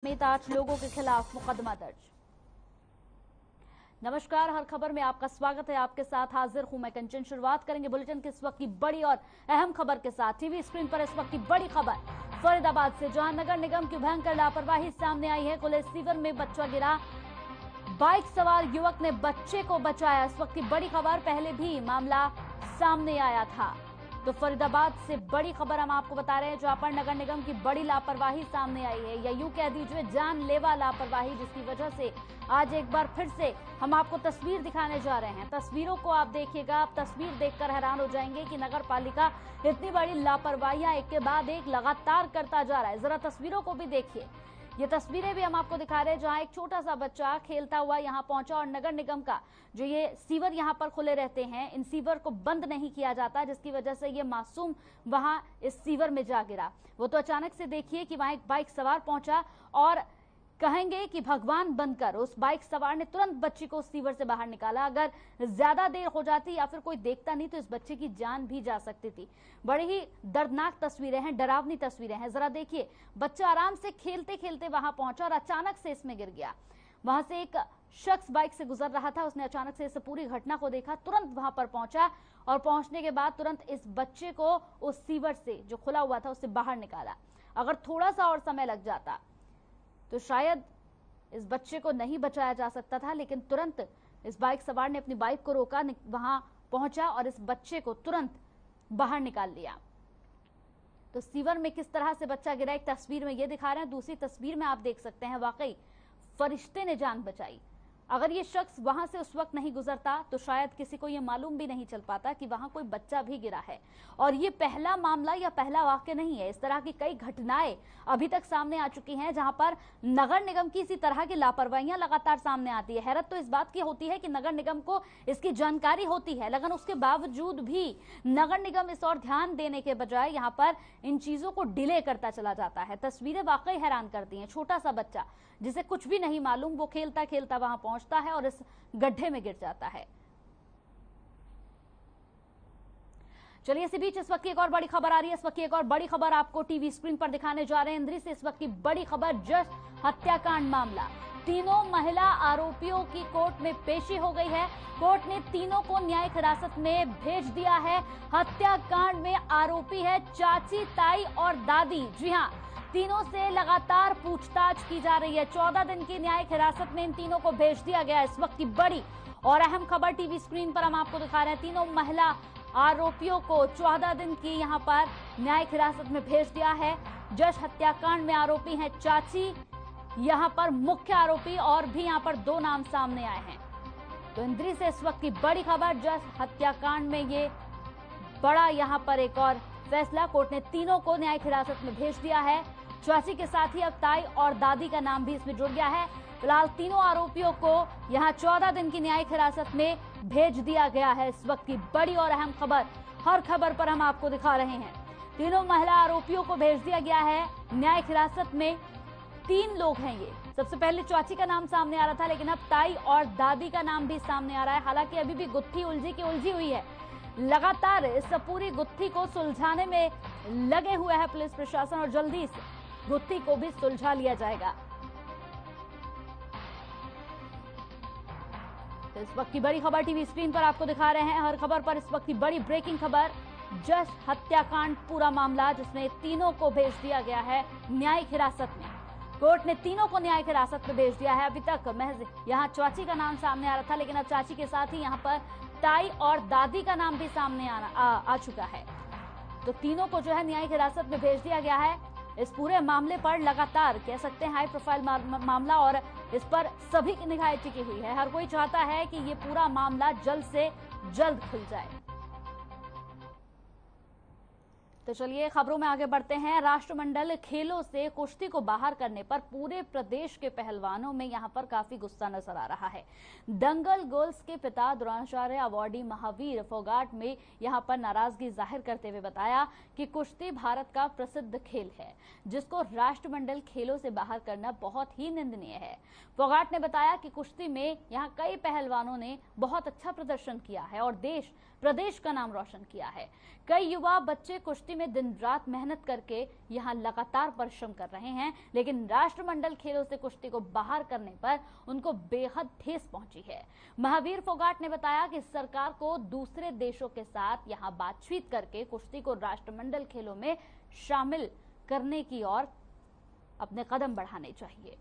समेत 8 लोगों के खिलाफ मुकदमा दर्ज। नमस्कार, हर खबर में आपका स्वागत है। आपके साथ हाजिर हूं मैं कंचन। शुरुआत करेंगे बुलेटिन की इस वक्त की बड़ी और अहम खबर के साथ। टीवी स्क्रीन पर इस वक्त की बड़ी खबर फरीदाबाद से, जहां नगर निगम की भयंकर लापरवाही सामने आई है। खुले सीवर में बच्चा गिरा, बाइक सवार युवक ने बच्चे को बचाया। इस वक्त की बड़ी खबर, पहले भी मामला सामने आया था। तो फरीदाबाद से बड़ी खबर हम आपको बता रहे हैं, जहां पर नगर निगम की बड़ी लापरवाही सामने आई है, या यूं कह दीजिए जानलेवा लापरवाही, जिसकी वजह से आज एक बार फिर से हम आपको तस्वीर दिखाने जा रहे हैं। तस्वीरों को आप देखिएगा, आप तस्वीर देखकर हैरान हो जाएंगे कि नगर पालिका इतनी बड़ी लापरवाहियां एक के बाद एक लगातार करता जा रहा है। जरा तस्वीरों को भी देखिए। ये तस्वीरें भी हम आपको दिखा रहे हैं, जहां एक छोटा सा बच्चा खेलता हुआ यहां पहुंचा और नगर निगम का जो ये सीवर यहां पर खुले रहते हैं, इन सीवर को बंद नहीं किया जाता, जिसकी वजह से ये मासूम वहां इस सीवर में जा गिरा। वो तो अचानक से देखिए कि वहां एक बाइक सवार पहुंचा और कहेंगे कि भगवान बनकर उस बाइक सवार ने तुरंत बच्ची को उस सीवर से बाहर निकाला। अगर ज्यादा देर हो जाती या फिर कोई देखता नहीं तो इस बच्चे की जान भी जा सकती थी। बड़ी ही दर्दनाक तस्वीरें हैं, डरावनी तस्वीरें हैं। जरा देखिए, बच्चा आराम से खेलते खेलते वहां पहुंचा और अचानक से इसमें गिर गया। वहां से एक शख्स बाइक से गुजर रहा था, उसने अचानक से इस पूरी घटना को देखा, तुरंत वहां पर पहुंचा और पहुंचने के बाद तुरंत इस बच्चे को उस सीवर से जो खुला हुआ था उससे बाहर निकाला। अगर थोड़ा सा और समय लग जाता तो शायद इस बच्चे को नहीं बचाया जा सकता था, लेकिन तुरंत इस बाइक सवार ने अपनी बाइक को रोका, वहां पहुंचा और इस बच्चे को तुरंत बाहर निकाल लिया। तो सीवर में किस तरह से बच्चा गिरा, एक तस्वीर में ये दिखा रहे हैं, दूसरी तस्वीर में आप देख सकते हैं वाकई फरिश्ते ने जान बचाई। अगर ये शख्स वहां से उस वक्त नहीं गुजरता तो शायद किसी को ये मालूम भी नहीं चल पाता कि वहां कोई बच्चा भी गिरा है। और ये पहला मामला या पहला वाक्य नहीं है, इस तरह की कई घटनाएं अभी तक सामने आ चुकी हैं, जहां पर नगर निगम की इसी तरह की लापरवाहियां लगातार सामने आती है। हैरत तो इस बात की होती है कि नगर निगम को इसकी जानकारी होती है, लेकिन उसके बावजूद भी नगर निगम इस और ध्यान देने के बजाय यहाँ पर इन चीजों को डिले करता चला जाता है। तस्वीरें वाकई हैरान करती हैं। छोटा सा बच्चा जिसे कुछ भी नहीं मालूम, वो खेलता खेलता वहां पहुंचता है और इस गड्ढे में गिर जाता है। चलिए, इसी बीच इस वक्त की एक और बड़ी खबर आ रही है। इस वक्त की एक और बड़ी खबर आपको टीवी स्क्रीन पर दिखाने जा रहे हैं। इंद्री से इस वक्त की बड़ी खबर, जस्ट हत्याकांड मामला। तीनों महिला आरोपियों की कोर्ट में पेशी हो गई है। कोर्ट ने तीनों को न्यायिक हिरासत में भेज दिया है। हत्याकांड में आरोपी है चाची, ताई और दादी। जी हां, तीनों से लगातार पूछताछ की जा रही है। 14 दिन की न्यायिक हिरासत में इन तीनों को भेज दिया गया है। इस वक्त की बड़ी और अहम खबर टीवी स्क्रीन पर हम आपको दिखा रहे हैं। तीनों महिला आरोपियों को 14 दिन की यहां पर न्यायिक हिरासत में भेज दिया है। जश हत्याकांड में आरोपी हैं चाची, यहां पर मुख्य आरोपी और भी यहां पर 2 नाम सामने आए हैं। तो इंद्री से इस वक्त की बड़ी खबर, जश हत्याकांड में ये बड़ा यहां पर एक और फैसला। कोर्ट ने तीनों को न्यायिक हिरासत में भेज दिया है। चाची के साथ ही अब ताई और दादी का नाम भी इसमें जुड़ गया है। फिलहाल तीनों आरोपियों को यहां 14 दिन की न्यायिक हिरासत में भेज दिया गया है। इस वक्त की बड़ी और अहम खबर, हर खबर पर हम आपको दिखा रहे हैं। तीनों महिला आरोपियों को भेज दिया गया है न्यायिक हिरासत में। 3 लोग हैं ये। सबसे पहले चाची का नाम सामने आ रहा था, लेकिन अब ताई और दादी का नाम भी सामने आ रहा है। हालांकि अभी भी गुत्थी उलझी हुई है। लगातार इस पूरी गुत्थी को सुलझाने में लगे हुए है पुलिस प्रशासन और जल्दी इस गुत्थी को भी सुलझा लिया जाएगा। तो इस वक्त की बड़ी खबर टीवी स्क्रीन पर आपको दिखा रहे हैं। हर खबर पर इस वक्त की बड़ी ब्रेकिंग खबर, जश हत्याकांड पूरा मामला, जिसमें तीनों को भेज दिया गया है न्यायिक हिरासत में। कोर्ट ने तीनों को न्यायिक हिरासत में भेज दिया है। अभी तक महज यहाँ चाची का नाम सामने आ रहा था, लेकिन अब चाची के साथ ही यहाँ पर ताई और दादी का नाम भी सामने आ चुका है। तो तीनों को जो है न्यायिक हिरासत में भेज दिया गया है। इस पूरे मामले पर लगातार कह सकते हैं हाई प्रोफाइल मामला और इस पर सभी की निगाहें टिकी हुई है। हर कोई चाहता है कि ये पूरा मामला जल्द से जल्द खुल जाए। तो चलिए खबरों में आगे बढ़ते हैं। राष्ट्रमंडल खेलों से कुश्ती को बाहर करने पर पूरे प्रदेश के पहलवानों में यहां पर काफी गुस्सा नजर आ रहा है। दंगल गर्ल्स के पिता द्रोणाचार्य अवॉर्डी महावीर फोगाट में यहां पर नाराजगी जाहिर करते हुए बताया कि कुश्ती भारत का प्रसिद्ध खेल है, जिसको राष्ट्रमंडल खेलों से बाहर करना बहुत ही निंदनीय है। फोगाट ने बताया कि कुश्ती में यहां कई पहलवानों ने बहुत अच्छा प्रदर्शन किया है और देश प्रदेश का नाम रोशन किया है। कई युवा बच्चे कुश्ती में दिन रात मेहनत करके यहां लगातार परिश्रम कर रहे हैं, लेकिन राष्ट्रमंडल खेलों से कुश्ती को बाहर करने पर उनको बेहद ठेस पहुंची है। महावीर फोगाट ने बताया कि सरकार को दूसरे देशों के साथ यहां बातचीत करके कुश्ती को राष्ट्रमंडल खेलों में शामिल करने की ओर अपने कदम बढ़ाने चाहिए।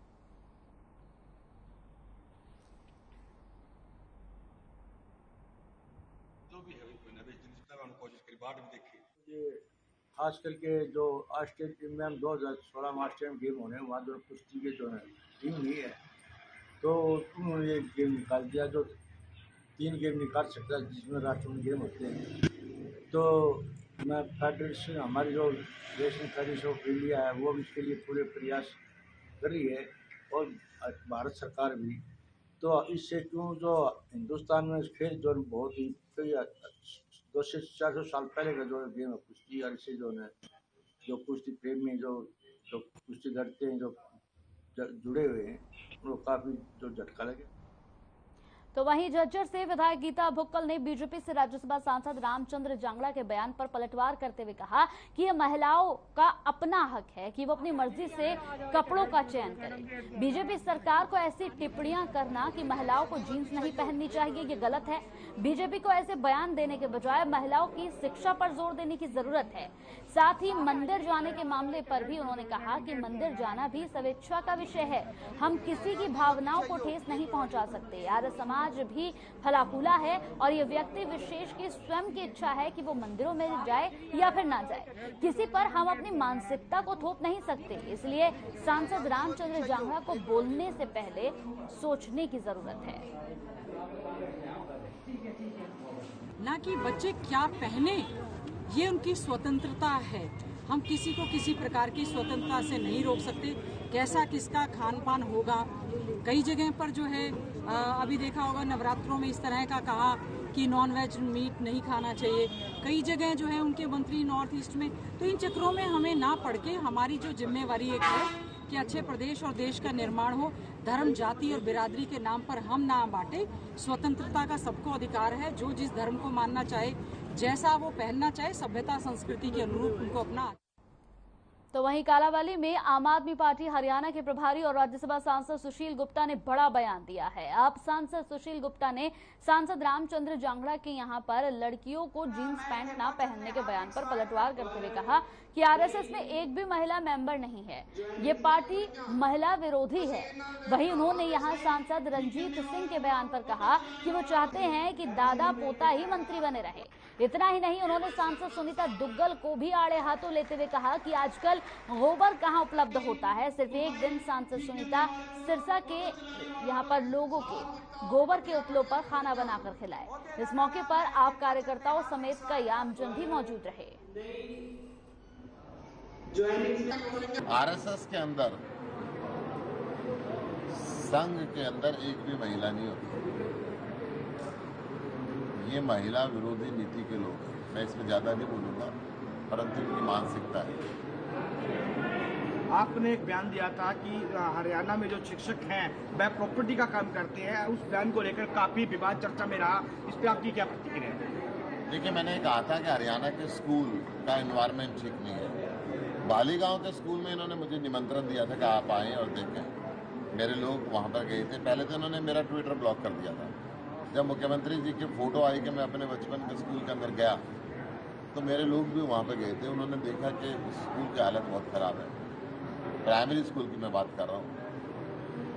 जो भी है जितना कोशिश करी बाद में देखी। ये खास करके जो ऑस्ट्रेलिया टीम में 2016 में ऑस्ट्रेलियन गेम होने वहाँ जो कुश्ती के जो है टीम नहीं है, तो उन्होंने ये गेम निकाल दिया जो 3 गेम निकाल सकता है जिसमें राष्ट्रमंडल गेम होते हैं। तो मैं फेडरेशन, हमारी जो नेशनल फेडरेशन ऑफ इंडिया है वो भी इसके लिए पूरे प्रयास कर रही है और भारत सरकार भी। तो इससे क्यों जो हिंदुस्तान में खेल जो बहुत ही 200-400 साल पहले का जो गेम है कुश्ती, और इससे जो है जो कुश्ती प्रेमी जो कुश्ती लड़ते हैं जो जुड़े हुए हैं उनको काफ़ी जो झटका लगे। तो वहीं झज्जर से विधायक गीता भुक्कल ने बीजेपी से राज्यसभा सांसद रामचंद्र जांगड़ा के बयान पर पलटवार करते हुए कहा कि यह महिलाओं का अपना हक है कि वो अपनी मर्जी से कपड़ों का चयन करें। बीजेपी सरकार को ऐसी टिप्पणियां करना कि महिलाओं को जींस नहीं पहननी चाहिए, ये गलत है। बीजेपी को ऐसे बयान देने के बजाय महिलाओं की शिक्षा पर जोर देने की जरूरत है। साथ ही मंदिर जाने के मामले पर भी उन्होंने कहा कि मंदिर जाना भी स्वेच्छा का विषय है, हम किसी की भावनाओं को ठेस नहीं पहुंचा सकते। आर्य समाज भी फला फूला है और ये व्यक्ति विशेष की स्वयं की इच्छा है कि वो मंदिरों में जाए या फिर ना जाए। किसी पर हम अपनी मानसिकता को थोप नहीं सकते, इसलिए सांसद रामचंद्र जांगड़ा को बोलने से पहले सोचने की जरूरत है। ना कि बच्चे क्या पहने, ये उनकी स्वतंत्रता है। हम किसी को किसी प्रकार की स्वतंत्रता से नहीं रोक सकते। कैसा किसका खान पान होगा, कई जगह पर जो है अभी देखा होगा नवरात्रों में इस तरह का कहा कि नॉन वेज मीट नहीं खाना चाहिए। कई जगह जो है उनके मंत्री नॉर्थ ईस्ट में, तो इन चक्रों में हमें ना पड़ के हमारी जो जिम्मेवारी एक है कि अच्छे प्रदेश और देश का निर्माण हो, धर्म जाति और बिरादरी के नाम पर हम ना बांटे। स्वतंत्रता का सबको अधिकार है, जो जिस धर्म को मानना चाहे, जैसा वो पहनना चाहे, सभ्यता संस्कृति के अनुरूप उनको अपना। तो वहीं कालावाली में आम आदमी पार्टी हरियाणा के प्रभारी और राज्यसभा सांसद सुशील गुप्ता ने बड़ा बयान दिया है। अब सांसद सुशील गुप्ता ने सांसद रामचंद्र जांगड़ा के यहां पर लड़कियों को जीन्स पैंट ना पहनने के बयान पर पलटवार करते हुए कहा कि आरएसएस में एक भी महिला मेंबर नहीं है, ये पार्टी महिला विरोधी है। वहीं उन्होंने यहां सांसद रंजीत सिंह के बयान पर कहा कि वो चाहते हैं कि दादा पोता ही मंत्री बने रहे। इतना ही नहीं, उन्होंने सांसद सुनीता दुग्गल को भी आड़े हाथों लेते हुए कहा कि आजकल गोबर कहां उपलब्ध होता है। सिर्फ एक दिन सांसद सुनीता सिरसा के यहां पर लोगों के गोबर के उपलों पर खाना बनाकर खिलाए। इस मौके पर आप कार्यकर्ताओं समेत कई आमजन भी मौजूद रहे। आरएसएस के अंदर, संघ के अंदर एक भी महिला नहीं होती। ये महिला विरोधी नीति के लोग हैं। मैं इसमें ज्यादा नहीं बोलूंगा, परंतु इनकी मानसिकता है। आपने एक बयान दिया था कि हरियाणा में जो शिक्षक हैं वह प्रॉपर्टी का काम करते हैं, उस बयान को लेकर काफी विवाद चर्चा में रहा, इस पर आपकी क्या प्रतिक्रिया है? देखिए, मैंने कहा था कि हरियाणा के स्कूल का एनवायरनमेंट ठीक नहीं है। बालीगांव के स्कूल में इन्होंने मुझे निमंत्रण दिया था कि आप आएँ और देखें। मेरे लोग वहाँ पर गए थे। पहले तो इन्होंने मेरा ट्विटर ब्लॉक कर दिया था। जब मुख्यमंत्री जी की फोटो आई कि मैं अपने बचपन के स्कूल के अंदर गया, तो मेरे लोग भी वहाँ पर गए थे। उन्होंने देखा कि स्कूल की हालत बहुत ख़राब है। प्राइमरी स्कूल की मैं बात कर रहा हूँ,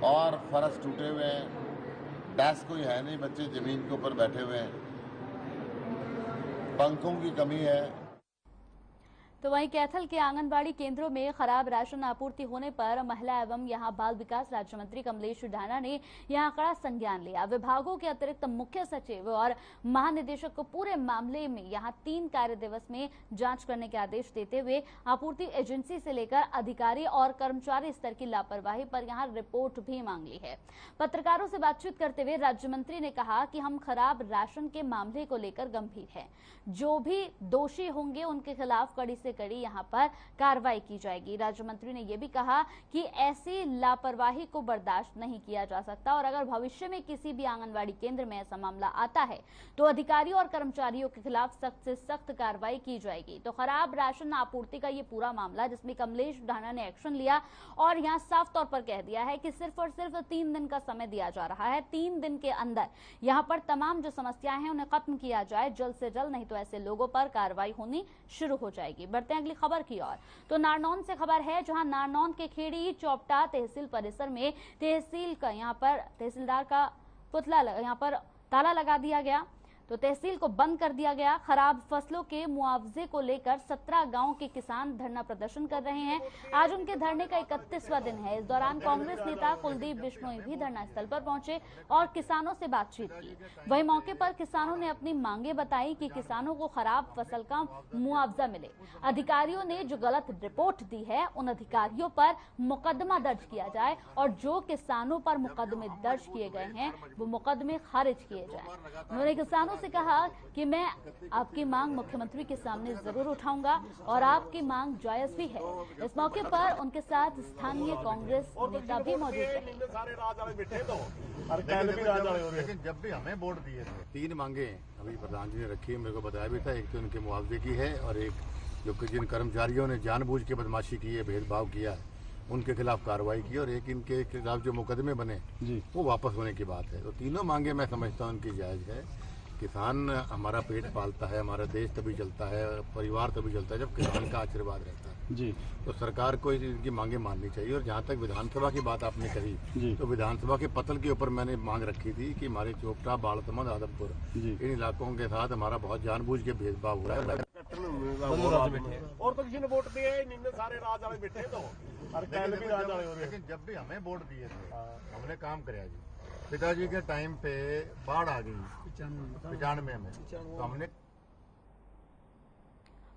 और फर्श टूटे हुए हैं, डेस्क कोई है नहीं, बच्चे ज़मीन के ऊपर बैठे हुए हैं, पंखों की कमी है। तो वहीं कैथल के आंगनबाड़ी केंद्रों में खराब राशन आपूर्ति होने पर महिला एवं यहां बाल विकास राज्य मंत्री कमलेश ढाना ने यहां कड़ा संज्ञान लिया। विभागों के अतिरिक्त मुख्य सचिव और महानिदेशक को पूरे मामले में यहां 3 कार्य दिवस में जांच करने के आदेश देते हुए आपूर्ति एजेंसी से लेकर अधिकारी और कर्मचारी स्तर की लापरवाही पर यहां रिपोर्ट भी मांग ली है। पत्रकारों से बातचीत करते हुए राज्य मंत्री ने कहा कि हम खराब राशन के मामले को लेकर गंभीर हैं। जो भी दोषी होंगे उनके खिलाफ कड़ी से कड़ी यहाँ पर कार्रवाई की जाएगी। राज्य मंत्री ने यह भी कहा कि ऐसी लापरवाही को बर्दाश्त नहीं किया जा सकता और अगर भविष्य में किसी भी आंगनबाड़ी केंद्र में ऐसा मामला आता है तो अधिकारियों और कर्मचारियों के खिलाफ सख्त से सख्त कार्रवाई की जाएगी। तो खराब राशन आपूर्ति का ये पूरा मामला जिसमें कमलेश ढाना ने एक्शन लिया और यहाँ साफ तौर पर कह दिया है कि सिर्फ और सिर्फ 3 दिन का समय दिया जा रहा है। 3 दिन के अंदर यहाँ पर तमाम जो समस्याएं हैं उन्हें खत्म किया जाए जल्द से जल्द, नहीं तो ऐसे लोगों पर कार्रवाई होनी शुरू हो जाएगी। बढ़ते हैं अगली खबर की ओर। तो नारनौल से खबर है, जहां नारनौल के खेड़ी चौपटा तहसील परिसर में तहसील का यहाँ पर तहसीलदार का पुतला यहाँ पर ताला लगा दिया गया, तो तहसील को बंद कर दिया गया। खराब फसलों के मुआवजे को लेकर 17 गांव के किसान धरना प्रदर्शन कर रहे हैं। आज उनके धरने का 31वां दिन है। इस दौरान कांग्रेस नेता कुलदीप बिश्नोई भी धरना स्थल पर पहुंचे और किसानों से बातचीत की। वहीं मौके पर किसानों ने अपनी मांगे बताई कि किसानों को खराब फसल का मुआवजा मिले। अधिकारियों ने जो गलत रिपोर्ट दी है उन अधिकारियों पर मुकदमा दर्ज किया जाए और जो किसानों पर मुकदमे दर्ज किए गए हैं वो मुकदमे खारिज किए जाए। उन्होंने किसानों से कहा कि मैं आपकी मांग मुख्यमंत्री के सामने जरूर उठाऊंगा और आपकी मांग जायज भी है। इस मौके पर उनके साथ स्थानीय कांग्रेस नेता भी मौजूद रहे। लेकिन जब भी हमें वोट दिए थे 3 मांगे अभी प्रधान जी ने रखी, मेरे को बताया भी था। एक तो उनके मुआवजे की है और एक जो कि जिन कर्मचारियों ने जानबूझ के बदमाशी की है, भेदभाव किया है, उनके खिलाफ कार्रवाई की और एक इनके खिलाफ जो मुकदमे बने वो वापस होने की बात है। तो तीनों मांगे मैं समझता हूँ उनकी जायज है। किसान हमारा पेट पालता है, हमारा देश तभी चलता है, परिवार तभी चलता है जब किसान का आशीर्वाद रहता है जी। तो सरकार को इनकी मांगे माननी चाहिए। और जहाँ तक विधानसभा की बात आपने कही तो विधानसभा के पतल के ऊपर मैंने मांग रखी थी कि हमारे चोपटा, बालतमंद, आदमपुर इन इलाकों के साथ हमारा बहुत जानबूझ के भेदभाव हो रहा है। और तो किसी ने वोट दिए सारे राज वाले बैठे तो लेकिन जब भी हमें वोट दिए थे हमने काम कराया जी। पिताजी के टाइम पे बाढ़ आ गई 95 में, तो हमने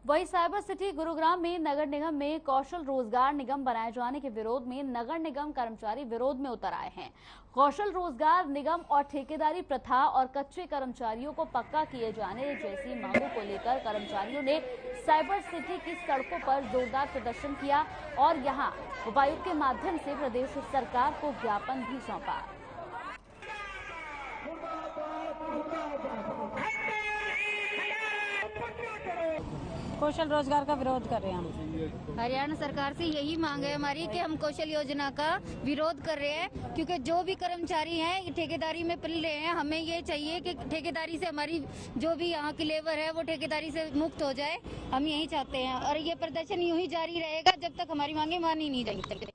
वही साइबर सिटी गुरुग्राम में नगर निगम में कौशल रोजगार निगम बनाए जाने के विरोध में नगर निगम कर्मचारी विरोध में उतर आए हैं। कौशल रोजगार निगम और ठेकेदारी प्रथा और कच्चे कर्मचारियों को पक्का किए जाने जैसी मांगों को लेकर कर्मचारियों ने साइबर सिटी की सड़कों पर जोरदार प्रदर्शन किया और यहां उपायुक्त के माध्यम से प्रदेश सरकार को ज्ञापन भी सौंपा। कौशल रोजगार का विरोध कर रहे हैं हम। हरियाणा सरकार से यही मांग है हमारी कि हम कौशल योजना का विरोध कर रहे हैं, क्योंकि जो भी कर्मचारी हैं ठेकेदारी में पल रहे हैं। हमें ये चाहिए कि ठेकेदारी से हमारी जो भी यहाँ की लेबर है वो ठेकेदारी से मुक्त हो जाए। हम यही चाहते हैं और ये प्रदर्शन यूं ही जारी रहेगा जब तक हमारी मांगे मानी नहीं जाएंगी।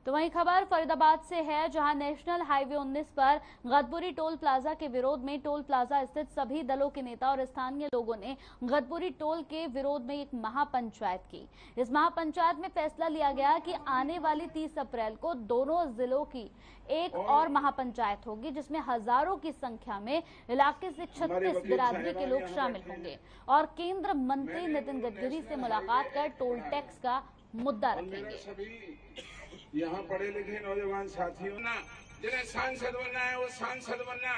तो वहीं खबर फरीदाबाद से है, जहां नेशनल हाईवे 19 पर गदपुरी टोल प्लाजा के विरोध में टोल प्लाजा स्थित सभी दलों के नेता और स्थानीय लोगों ने गदपुरी टोल के विरोध में एक महापंचायत की। इस महापंचायत में फैसला लिया गया कि आने वाली 30 अप्रैल को दोनों जिलों की एक और महापंचायत होगी, जिसमें हजारों की संख्या में इलाके से 36 बिरादरी के लोग शामिल होंगे और केंद्र मंत्री नितिन गडकरी से मुलाकात कर टोल टैक्स का मुद्दा रखेंगे। यहाँ पढ़े लिखे नौजवान साथियों ना जिन्हें सांसद बनना है वो सांसद बनना,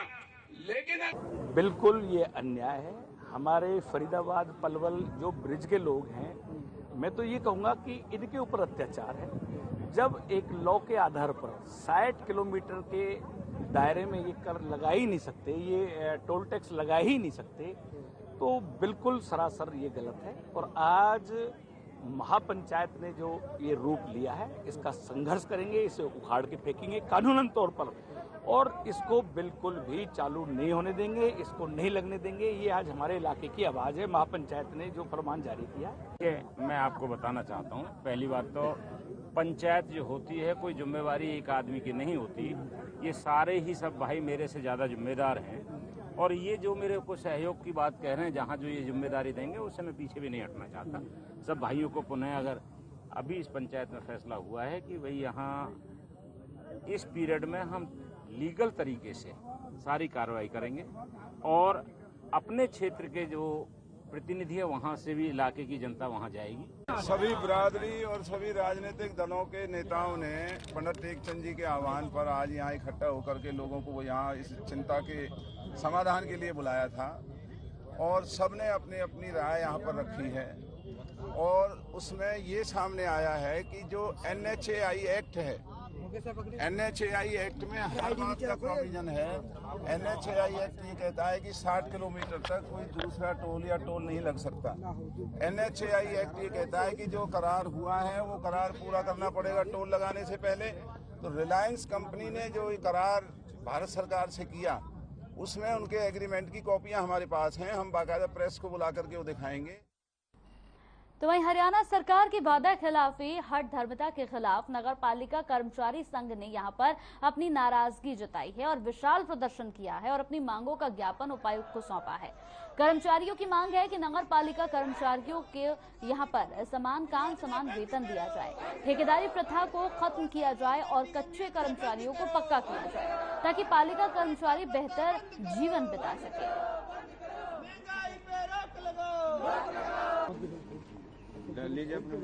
लेकिन बिल्कुल ये अन्याय है। हमारे फरीदाबाद पलवल जो ब्रिज के लोग हैं, मैं तो ये कहूँगा कि इनके ऊपर अत्याचार है। जब एक लॉ के आधार पर 60 किलोमीटर के दायरे में ये कर लगा ही नहीं सकते, ये टोल टैक्स लगा ही नहीं सकते, तो बिल्कुल सरासर ये गलत है। और आज महापंचायत ने जो ये रूप लिया है इसका संघर्ष करेंगे, इसे उखाड़ के फेंकेंगे कानूनन तौर पर और इसको बिल्कुल भी चालू नहीं होने देंगे, इसको नहीं लगने देंगे। ये आज हमारे इलाके की आवाज है। महापंचायत ने जो फरमान जारी किया मैं आपको बताना चाहता हूँ, पहली बात तो पंचायत जो होती है कोई जिम्मेवारी एक आदमी की नहीं होती। ये सारे ही सब भाई मेरे से ज़्यादा जिम्मेदार हैं और ये जो मेरे को सहयोग की बात कह रहे हैं, जहाँ जो ये जिम्मेदारी देंगे उससे मैं पीछे भी नहीं हटना चाहता। सब भाइयों को पुनः अगर अभी इस पंचायत में फैसला हुआ है कि भाई यहाँ इस पीरियड में हम लीगल तरीके से सारी कार्रवाई करेंगे और अपने क्षेत्र के जो प्रतिनिधि है वहाँ से भी इलाके की जनता वहाँ जाएगी। सभी बिरादरी और सभी राजनीतिक दलों के नेताओं ने पंडित टेकचंद जी के आह्वान पर आज यहाँ इकट्ठा होकर के लोगों को यहाँ इस चिंता के समाधान के लिए बुलाया था और सबने अपनी अपनी राय यहाँ पर रखी है। और उसमें ये सामने आया है कि जो NHAI एक्ट है, NHAI एक्ट में हर बात का प्रोविजन है। NHAI एक्ट ये कहता है कि 60 किलोमीटर तक कोई दूसरा टोल या टोल नहीं लग सकता। NHAI एक्ट ये कहता है कि जो करार हुआ है वो करार पूरा करना पड़ेगा टोल लगाने से पहले। तो रिलायंस कंपनी ने जो ये करार भारत सरकार से किया, उसमें उनके एग्रीमेंट की कॉपियां हमारे पास हैं, हम बाकायदा प्रेस को बुला करके वो दिखाएंगे। तो वहीं हरियाणा सरकार की वादा खिलाफी हठधर्मिता के खिलाफ नगर पालिका कर्मचारी संघ ने यहां पर अपनी नाराजगी जताई है और विशाल प्रदर्शन किया है और अपनी मांगों का ज्ञापन उपायुक्त को सौंपा है। कर्मचारियों की मांग है कि नगर पालिका कर्मचारियों के यहां पर समान काम समान वेतन दिया जाए, ठेकेदारी प्रथा को खत्म किया जाए और कच्चे कर्मचारियों को पक्का किया जाए ताकि पालिका कर्मचारी बेहतर जीवन बिता सके। लीजिए अपने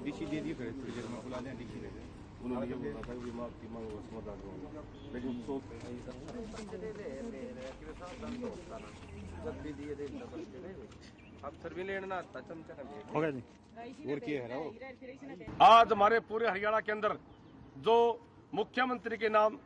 डीसी दे दिए, थोड़ी देर में बुला लें, डीसी ले लें। उन्होंने ये बोला था कि मांग की मांग समाधान होगा, लेकिन अब सर भी लेना हो गया जी। और क्या है ना, आज हमारे पूरे हरियाणा के अंदर जो मुख्यमंत्री के नाम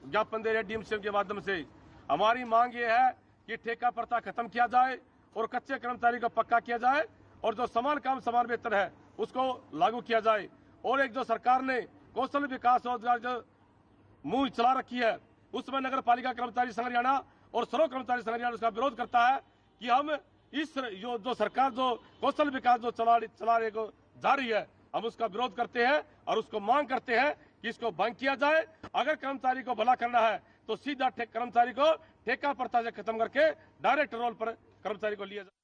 ज्ञापन दे रहे DMCM के माध्यम से हमारी मांग ये है कि ठेका प्रथा खत्म किया जाए और कच्चे कर्मचारी को पक्का किया जाए और जो समान काम समान वेतन है उसको लागू किया जाए। और एक जो सरकार ने कौशल विकास रोजगार जो मुहिम चला रखी है, उसमें नगर पालिका कर्मचारी संघ हरियाणा और सर्व कर्मचारी संघ हरियाणा उसका विरोध करता है कि हम इस जो सरकार जो कौशल विकास जो चला रही को जा रही है, हम उसका विरोध करते हैं और उसको मांग करते हैं कि इसको भंग किया जाए। अगर कर्मचारी को भला करना है तो सीधा कर्मचारी को ठेका प्रथा से खत्म करके डायरेक्ट रोल पर कर्मचारी को लिया जाए।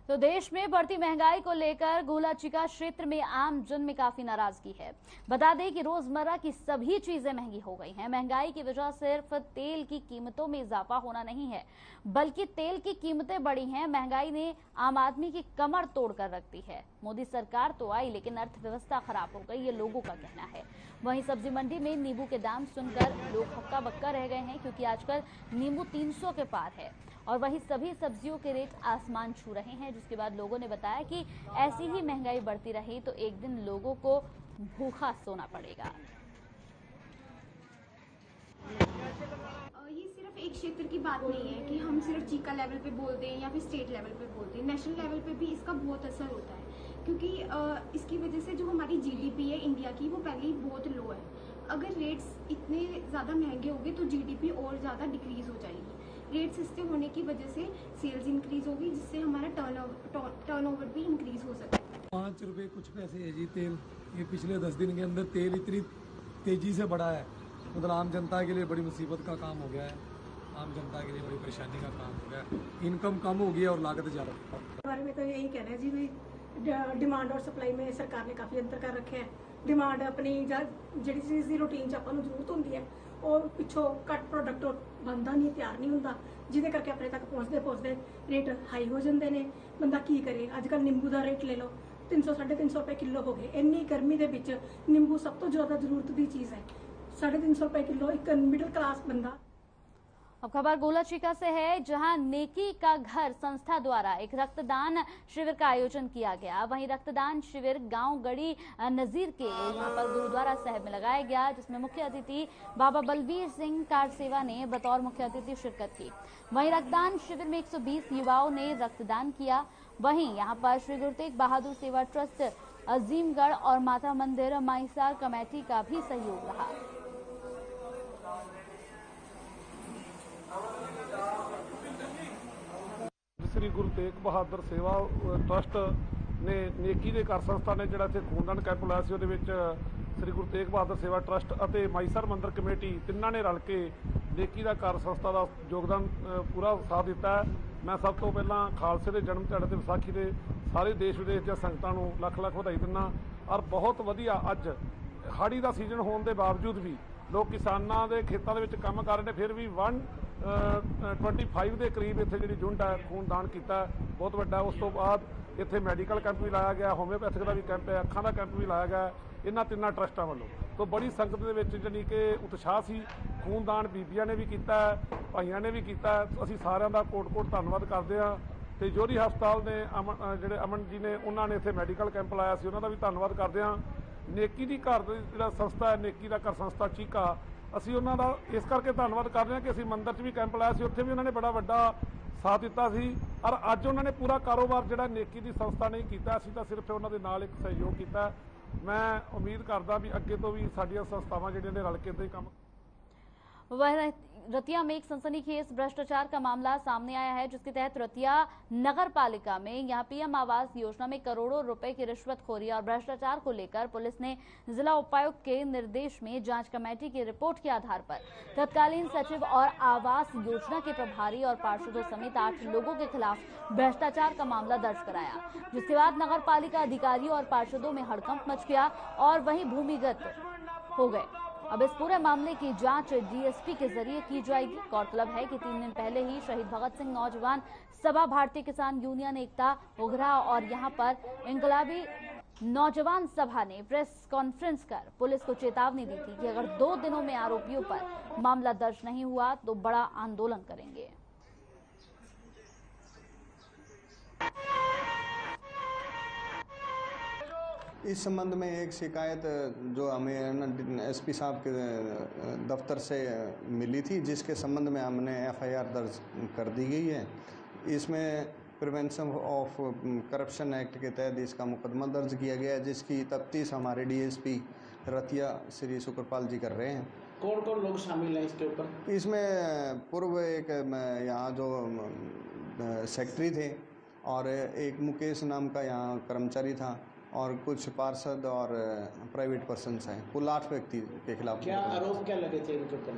तो देश में बढ़ती महंगाई को लेकर गोलाचिका क्षेत्र में आम जन में काफी नाराजगी है। बता दें कि रोजमर्रा की सभी चीजें महंगी हो गई हैं। महंगाई की वजह सिर्फ तेल की कीमतों में इजाफा होना नहीं है, बल्कि तेल की कीमतें बढ़ी हैं। महंगाई ने आम आदमी की कमर तोड़ कर रख दी है। मोदी सरकार तो आई लेकिन अर्थव्यवस्था खराब हो गई, ये लोगों का कहना है। वहीं सब्जी मंडी में नींबू के दाम सुनकर लोग हक्का बक्का रह गए हैं, क्योंकि आजकल नींबू 300 के पार है और वहीं सभी सब्जियों के रेट आसमान छू रहे हैं। जिसके बाद लोगों ने बताया कि ऐसी ही महंगाई बढ़ती रही तो एक दिन लोगों को भूखा सोना पड़ेगा। ये सिर्फ एक क्षेत्र की बात नहीं है कि हम सिर्फ जीका लेवल पे बोलते हैं या फिर स्टेट लेवल पे बोलते हैं। नेशनल लेवल पे भी इसका बहुत असर होता है, क्योंकि इसकी वजह से जो हमारी GDP है इंडिया की, वो पहले ही बहुत लो है। अगर रेट्स इतने ज़्यादा महंगे हो गए तो GDP और ज़्यादा डिक्रीज हो जाएगी। रेट सस्ते होने की वजह से सेल्स इंक्रीज होगी, जिससे हमारा टर्नओवर भी इंक्रीज हो सकता है। 5 रुपए कुछ पैसे है जी तेल। ये पिछले 10 दिन के अंदर तेल इतनी तेजी से बढ़ा है, मतलब आम जनता के लिए बड़ी मुसीबत का काम हो गया है। आम जनता के लिए बड़ी परेशानी का काम हो गया है। इनकम कम हो गई है और लागत ज़्यादा। बारे में तो यही कहना है जी, भाई डिमांड और सप्लाई में सरकार ने काफ़ी अंतर कर रखे हैं। डिमांड अपनी ਜਿਹੜੀ ਚੀਜ਼ ਦੀ ਰੂਟੀਨ 'ਚ ਆਪਾਂ ਨੂੰ ਜ਼ਰੂਰਤ ਹੁੰਦੀ ਹੈ, ਉਹ ਪਿੱਛੋਂ ਕੱਟ ਪ੍ਰੋਡਕਟ ਬਣਦਾ ਨਹੀਂ, ਤਿਆਰ ਨਹੀਂ ਹੁੰਦਾ, ਜਿਹਦੇ ਕਰਕੇ ਆਪਣੇ ਤੱਕ ਪਹੁੰਚਦੇ ਰੇਟ ਹਾਈ ਹੋ ਜਾਂਦੇ ਨੇ। ਬੰਦਾ ਕੀ ਕਰੇ? ਅੱਜ ਕੱਲ੍ਹ ਨਿੰਬੂ ਦਾ ਰੇਟ ਲੈ ਲਓ, 300-350 रुपए किलो हो गए। ਇੰਨੀ ਗਰਮੀ ਦੇ ਵਿੱਚ ਨਿੰਬੂ ਸਭ ਤੋਂ ਜ਼ਿਆਦਾ ਜ਼ਰੂਰਤ ਦੀ ਚੀਜ਼ ਹੈ। 350 रुपए किलो एक मिडिल क्लास बंदा। अब खबर गोलाचिका से है, जहां नेकी का घर संस्था द्वारा एक रक्तदान शिविर का आयोजन किया गया। वहीं रक्तदान शिविर गांव गढ़ी नजीर के यहां पर गुरुद्वारा साहब में लगाया गया, जिसमें मुख्य अतिथि बाबा बलवीर सिंह कारसेवा ने बतौर मुख्य अतिथि शिरकत की। वहीं रक्तदान शिविर में 120 युवाओं ने रक्तदान किया। वहीं यहां पर श्री गुरु तेग बहादुर सेवा ट्रस्ट अजीमगढ़ और माता मंदिर माईसार कमेटी का भी सहयोग रहा। श्री गुरु तेग बहादुर सेवा ट्रस्ट ने नेकी दे घर संस्था ने जिहड़ा इत्थे खूनदान कैंप लाया सी, उहदे विच श्री गुरु तेग बहादुर सेवा ट्रस्ट अते माईसर मंदिर कमेटी तिन्नां ने रल के नेकी दा घर संस्था का योगदान पूरा साथ दिता है। मैं सब तो पहला खालसे के जन्म दिहाड़े ते विसाखी के सारे देश विदेश दी संगतां नूं लख लख वधाई दिंदा। और बहुत वधिया अज हाड़ी का सीजन होने के बावजूद भी लोग किसानां दे खेतां दे विच काम कर रहे, फिर भी 125 के करीब इत्थे जिहड़ी यूनिट है खूनदान किया, बहुत वड्डा। उस तो बाद इत्थे मैडिकल कैंप भी लाया गया, होम्योपैथिक का भी कैंप है, अखां का कैंप भी लाया गया इन्हां तिन्नां ट्रस्टां वालों। तो बड़ी संगत दे विच जानी कि उत्साह सी। खूनदान बीबियां ने भी किया, भाइयों ने भी किया। असीं सारिआं दा कोट-कोट धन्नवाद करदे हां। ਤੇ ਜੋਰੀ ਹਸਪਤਾਲ ਨੇ ਜਿਹੜੇ ਅਮਨ ਜੀ ਨੇ ਉਹਨਾਂ ਨੇ ਇੱਥੇ ਮੈਡੀਕਲ ਕੈਂਪ ਲਾਇਆ ਸੀ, ਉਹਨਾਂ ਦਾ ਵੀ ਧੰਨਵਾਦ ਕਰਦੇ ਹਾਂ। ਨੇਕੀ ਦੀ ਘਰ ਜਿਹੜਾ ਸੰਸਥਾ ਹੈ, ਨੇਕੀ ਦਾ ਘਰ ਸੰਸਥਾ ਚੀਕਾ, ਅਸੀਂ ਉਹਨਾਂ ਦਾ ਇਸ ਕਰਕੇ ਧੰਨਵਾਦ ਕਰਦੇ ਹਾਂ ਕਿ ਅਸੀਂ ਮੰਦਿਰ 'ਚ ਵੀ ਕੈਂਪ ਲਾਇਆ ਸੀ, ਉੱਥੇ ਵੀ ਉਹਨਾਂ ਨੇ ਬੜਾ ਵੱਡਾ ਸਾਥ ਦਿੱਤਾ ਸੀ। ਔਰ ਅੱਜ ਉਹਨਾਂ ਨੇ ਪੂਰਾ ਕਾਰੋਬਾਰ ਜਿਹੜਾ ਨੇਕੀ ਦੀ ਸੰਸਥਾ ਨੇ ਕੀਤਾ, ਅਸੀਂ ਤਾਂ ਸਿਰਫ ਉਹਨਾਂ ਦੇ ਨਾਲ ਇੱਕ ਸਹਿਯੋਗ ਕੀਤਾ। मैं उम्मीद करदा भी अगे तो भी साडियां संस्थावां जिहड़ियां ने रल के इदां ही काम। वह रतिया में एक सनसनीखेज भ्रष्टाचार का मामला सामने आया है, जिसके तहत रतिया नगर पालिका में यहां पीएम आवास योजना में करोड़ों रुपए की रिश्वतखोरी और भ्रष्टाचार को लेकर पुलिस ने जिला उपायुक्त के निर्देश में जांच कमेटी की रिपोर्ट के आधार पर तत्कालीन सचिव और आवास योजना के प्रभारी और पार्षदों समेत 8 लोगों के खिलाफ भ्रष्टाचार का मामला दर्ज कराया, जिसके बाद नगर पालिका अधिकारियों और पार्षदों में हड़कंप मच गया और वही भूमिगत हो गए। अब इस पूरे मामले की जांच डीएसपी के जरिए की जाएगी। गौरतलब है कि 3 दिन पहले ही शहीद भगत सिंह नौजवान सभा, भारतीय किसान यूनियन एकता उघरा और यहां पर इंकलाबी नौजवान सभा ने प्रेस कॉन्फ्रेंस कर पुलिस को चेतावनी दी थी कि अगर 2 दिनों में आरोपियों पर मामला दर्ज नहीं हुआ तो बड़ा आंदोलन करेंगे। इस संबंध में एक शिकायत जो हमें एसपी साहब के दफ्तर से मिली थी, जिसके संबंध में हमने एफआईआर दर्ज कर दी गई है। इसमें प्रिवेंशन ऑफ करप्शन एक्ट के तहत इसका मुकदमा दर्ज किया गया है, जिसकी तफ्तीश हमारे डीएसपी रतिया श्री शुक्रपाल जी कर रहे हैं। कौन कौन लोग शामिल हैं इसके ऊपर? इसमें पूर्व एक यहाँ जो सेक्रेटरी थे और एक मुकेश नाम का यहाँ कर्मचारी था और कुछ पार्षद और प्राइवेट पर्सन्स हैं। कुल 8 व्यक्ति के खिलाफ क्या आरोप क्या लगे थे इनके ऊपर?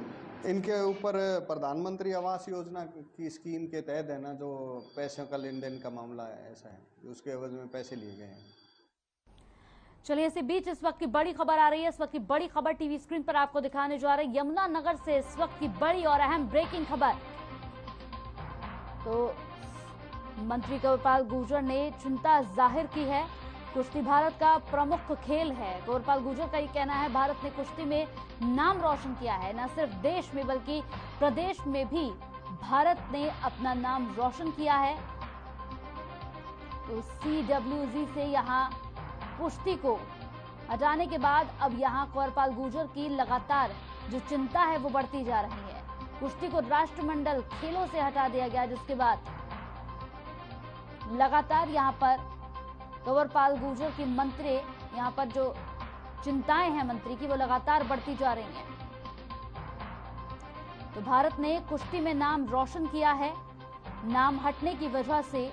इनके ऊपर प्रधानमंत्री आवास योजना की स्कीम के तहत है ना, जो पैसों का लेन देन का मामला है, ऐसा है, उसके एवज में पैसे लिए गए हैं। चलिए, इसी बीच इस वक्त की बड़ी खबर आ रही है। इस वक्त की बड़ी खबर टीवी स्क्रीन पर आपको दिखाने जा रहे हैं। यमुनानगर से इस वक्त की बड़ी और अहम ब्रेकिंग खबर। तो मंत्री कंवरपाल गुर्जर ने चिंता जाहिर की है। कुश्ती भारत का प्रमुख खेल है। कंवरपाल गुर्जर का ये कहना है, भारत ने कुश्ती में नाम रोशन किया है। न सिर्फ देश में बल्कि प्रदेश में भी भारत ने अपना नाम रोशन किया है। तो CWG से यहाँ कुश्ती को हटाने के बाद अब यहाँ कंवरपाल गुर्जर की लगातार जो चिंता है वो बढ़ती जा रही है। कुश्ती को राष्ट्रमंडल खेलों से हटा दिया गया, जिसके बाद लगातार यहाँ पर कंवरपाल गुर्जर की मंत्री यहाँ पर जो चिंताएं हैं मंत्री की, वो लगातार बढ़ती जा रही हैं। तो भारत ने कुश्ती में नाम रोशन किया है। नाम हटने की वजह से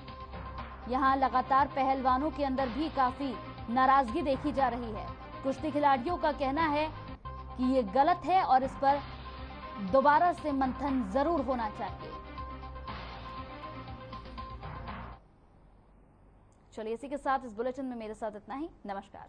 यहाँ लगातार पहलवानों के अंदर भी काफी नाराजगी देखी जा रही है। कुश्ती खिलाड़ियों का कहना है कि ये गलत है और इस पर दोबारा से मंथन जरूर होना चाहिए। चलिए, इसी के साथ इस बुलेटिन में मेरे साथ इतना ही। नमस्कार।